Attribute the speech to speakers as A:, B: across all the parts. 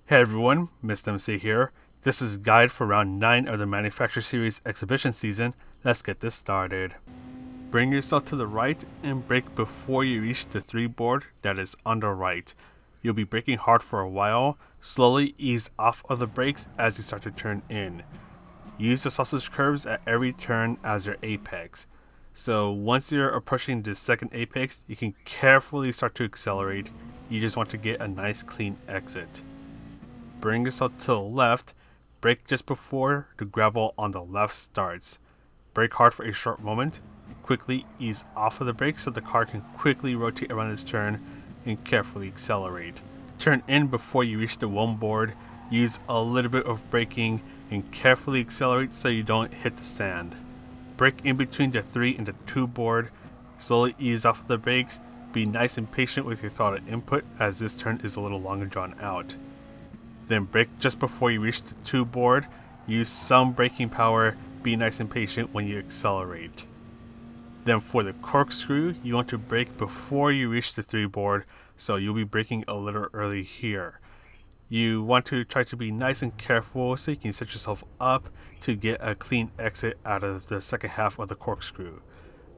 A: Hey everyone, Mr. MC here. This is a guide for round 9 of the Manufacturer Series exhibition season. Let's get this started. Bring yourself to the right and brake before you reach the 3 board that is on the right. You'll be braking hard for a while. Slowly ease off of the brakes as you start to turn in. Use the sausage curves at every turn as your apex. So once you're approaching the second apex, you can carefully start to accelerate. You just want to get a nice clean exit. Bring yourself to the left, brake just before the gravel on the left starts. Brake hard for a short moment, quickly ease off of the brake so the car can quickly rotate around this turn and carefully accelerate. Turn in before you reach the 1 board, use a little bit of braking and carefully accelerate so you don't hit the sand. Brake in between the 3 and the 2 board, slowly ease off of the brakes, be nice and patient with your throttle input as this turn is a little long and drawn out. Then brake just before you reach the 2 board, use some braking power, be nice and patient when you accelerate. Then for the corkscrew, you want to brake before you reach the 3 board, so you'll be braking a little early here. You want to try to be nice and careful so you can set yourself up to get a clean exit out of the second half of the corkscrew.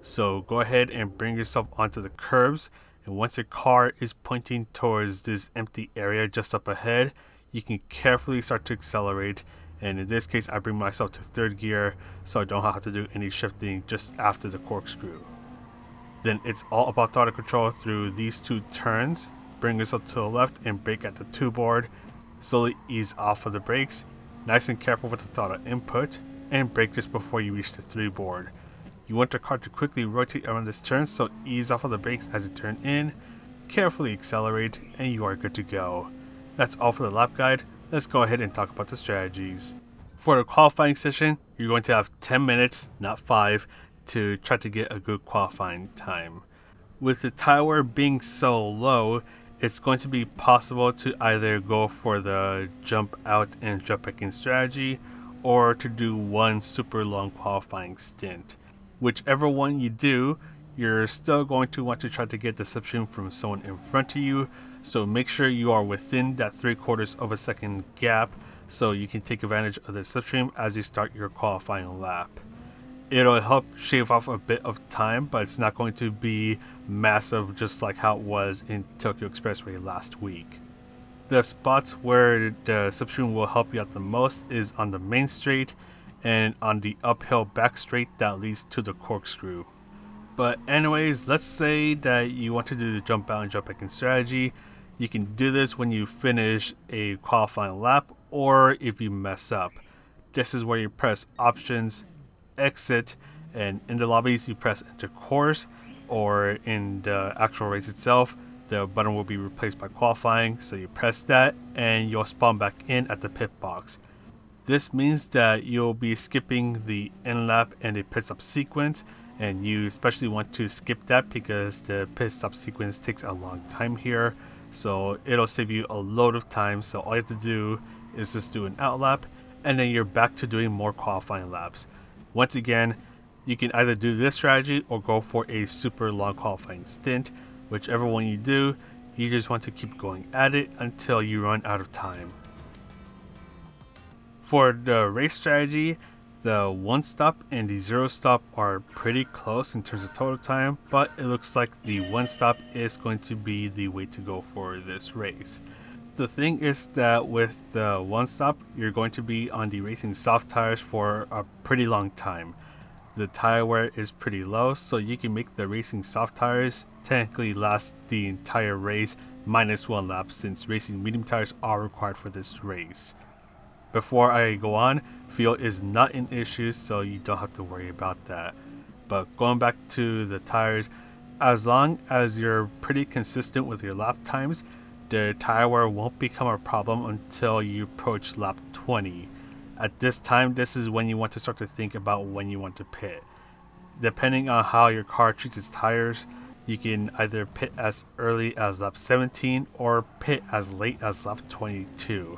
A: So go ahead and bring yourself onto the curbs, and once your car is pointing towards this empty area just up ahead, you can carefully start to accelerate, and in this case I bring myself to 3rd gear so I don't have to do any shifting just after the corkscrew. Then it's all about throttle control through these 2 turns. Bring yourself to the left and brake at the 2 board, slowly ease off of the brakes, nice and careful with the throttle input, and brake just before you reach the 3 board. You want the car to quickly rotate around this turn, so ease off of the brakes as you turn in, carefully accelerate, and you are good to go. That's all for the lap guide. Let's go ahead and talk about the strategies. For the qualifying session, you're going to have 10 minutes, not 5, to try to get a good qualifying time. With the tire wear being so low, it's going to be possible to either go for the jump out and jump back in strategy, or to do one super long qualifying stint. Whichever one you do, you're still going to want to try to get the slipstream from someone in front of you, so make sure you are within that 3/4 of a second gap so you can take advantage of the slipstream as you start your qualifying lap. It'll help shave off a bit of time, but it's not going to be massive just like how it was in Tokyo Expressway last week. The spots where the slipstream will help you out the most is on the main straight and on the uphill back straight that leads to the corkscrew. But anyways, let's say that you want to do the jump out and jump back in strategy. You can do this when you finish a qualifying lap or if you mess up. This is where you press options, exit, and in the lobbies you press enter course, or in the actual race itself, the button will be replaced by qualifying, so you press that and you'll spawn back in at the pit box. This means that you'll be skipping the end lap and the pit stop sequence, and you especially want to skip that because the pit stop sequence takes a long time here, so it'll save you a load of time. So all you have to do is just do an out lap, and then you're back to doing more qualifying laps. Once again, you can either do this strategy or go for a super long qualifying stint. Whichever one you do, you just want to keep going at it until you run out of time. For the race strategy, the 1 stop and the 0 stop are pretty close in terms of total time, but it looks like the 1 stop is going to be the way to go for this race. The thing is that with the 1 stop, you're going to be on the racing soft tires for a pretty long time. The tire wear is pretty low, so you can make the racing soft tires technically last the entire race minus 1 lap, since racing medium tires are required for this race. Before I go on, fuel is not an issue, so you don't have to worry about that. But going back to the tires, as long as you're pretty consistent with your lap times, the tire wear won't become a problem until you approach lap 20. At this time, this is when you want to start to think about when you want to pit. Depending on how your car treats its tires, you can either pit as early as lap 17 or pit as late as lap 22.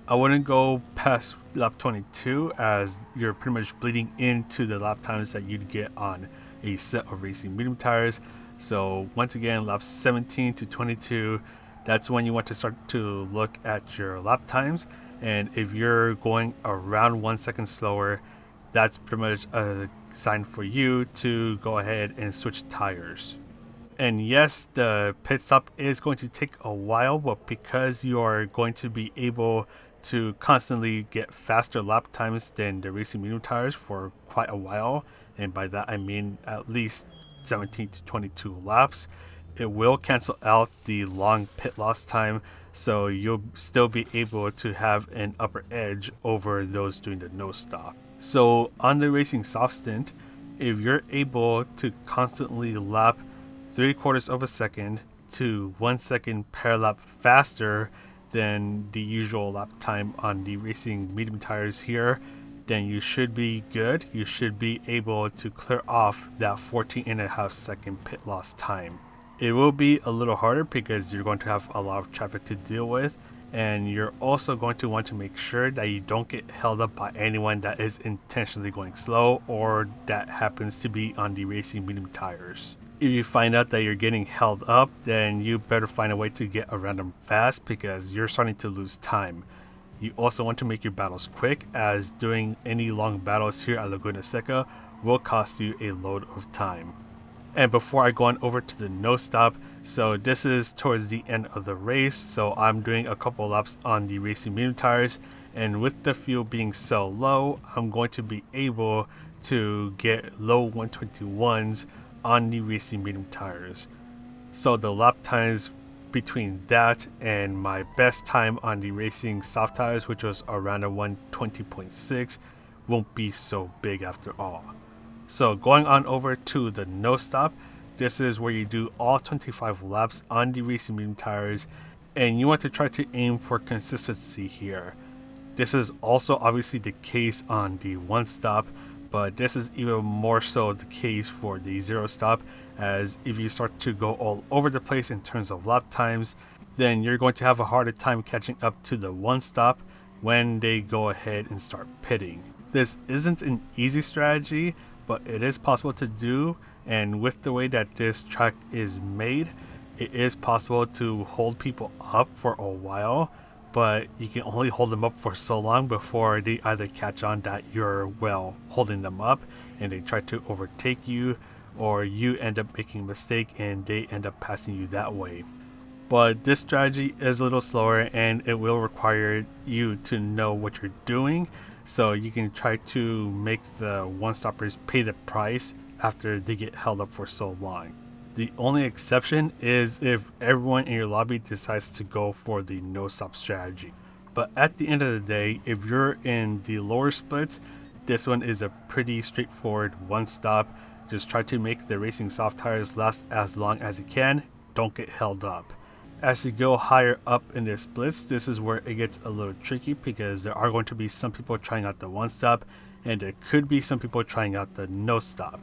A: I wouldn't go past lap 22 as you're pretty much bleeding into the lap times that you'd get on a set of racing medium tires. So once again, laps 17 to 22, that's when you want to start to look at your lap times. And if you're going around 1 second slower, that's pretty much a sign for you to go ahead and switch tires. And yes, the pit stop is going to take a while, but because you are going to be able to constantly get faster lap times than the racing medium tires for quite a while, and by that I mean at least 17 to 22 laps, it will cancel out the long pit loss time, so you'll still be able to have an upper edge over those doing the no stop. So on the racing soft stint, if you're able to constantly lap 3/4 of a second to 1 second per lap faster than the usual lap time on the racing medium tires here, then you should be good. You should be able to clear off that 14.5 second pit loss time. It will be a little harder because you're going to have a lot of traffic to deal with, and you're also going to want to make sure that you don't get held up by anyone that is intentionally going slow or that happens to be on the racing medium tires. If you find out that you're getting held up, then you better find a way to get around them fast because you're starting to lose time. You also want to make your battles quick, as doing any long battles here at Laguna Seca will cost you a load of time. And before I go on over to the no stop, so this is towards the end of the race, so I'm doing a couple laps on the racing medium tires, and with the fuel being so low, I'm going to be able to get low 121s on the racing medium tires. So the lap times between that and my best time on the racing soft tires, which was around a 120.6, won't be so big after all. So going on over to the no stop, this is where you do all 25 laps on the racing medium tires, and you want to try to aim for consistency here. This is also obviously the case on the one stop, but this is even more so the case for the zero stop, as if you start to go all over the place in terms of lap times, then you're going to have a harder time catching up to the one stop when they go ahead and start pitting. This isn't an easy strategy, but it is possible to do, and with the way that this track is made, it is possible to hold people up for a while, but you can only hold them up for so long before they either catch on that you're holding them up and they try to overtake you, or you end up making a mistake and they end up passing you that way. But this strategy is a little slower and it will require you to know what you're doing, so you can try to make the one-stoppers pay the price after they get held up for so long. The only exception is if everyone in your lobby decides to go for the no-stop strategy. But at the end of the day, if you're in the lower splits, this one is a pretty straightforward one-stop. Just try to make the racing soft tires last as long as you can. Don't get held up. As you go higher up in the splits, this is where it gets a little tricky because there are going to be some people trying out the one stop and there could be some people trying out the no stop.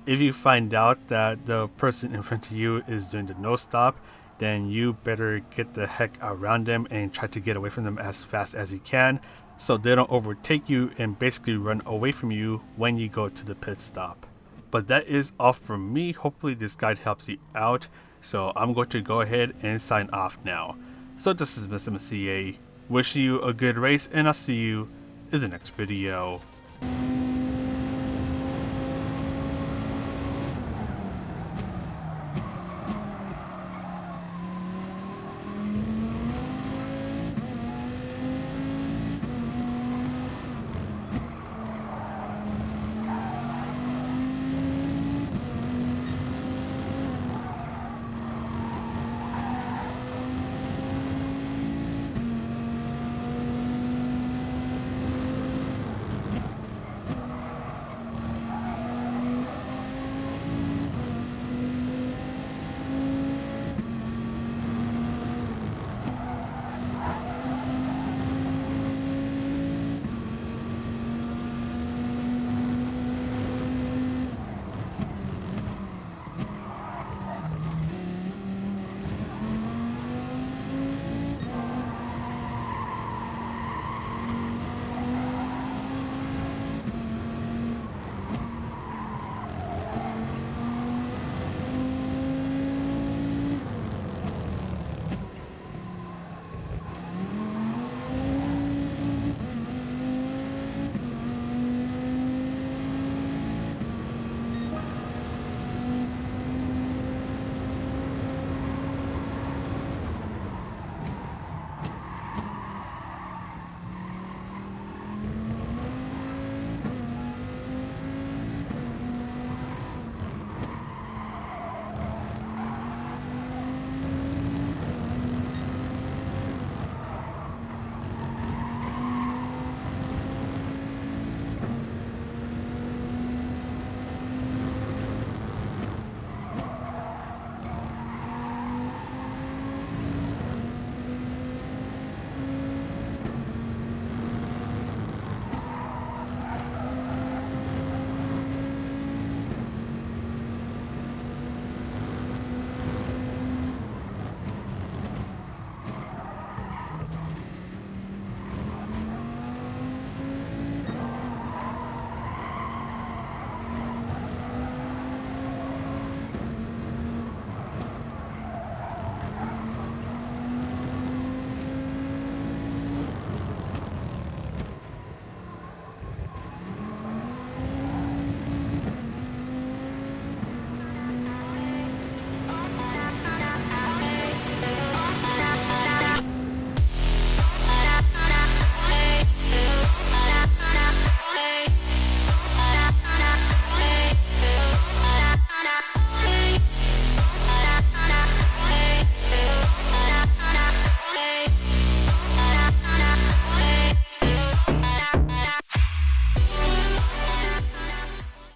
A: If you find out that the person in front of you is doing the no stop, then you better get the heck around them and try to get away from them as fast as you can so they don't overtake you and basically run away from you when you go to the pit stop. But that is all from me. Hopefully this guide helps you out. So I'm going to go ahead and sign off now. So this is Mr. MCA, wishing you a good race, and I'll see you in the next video.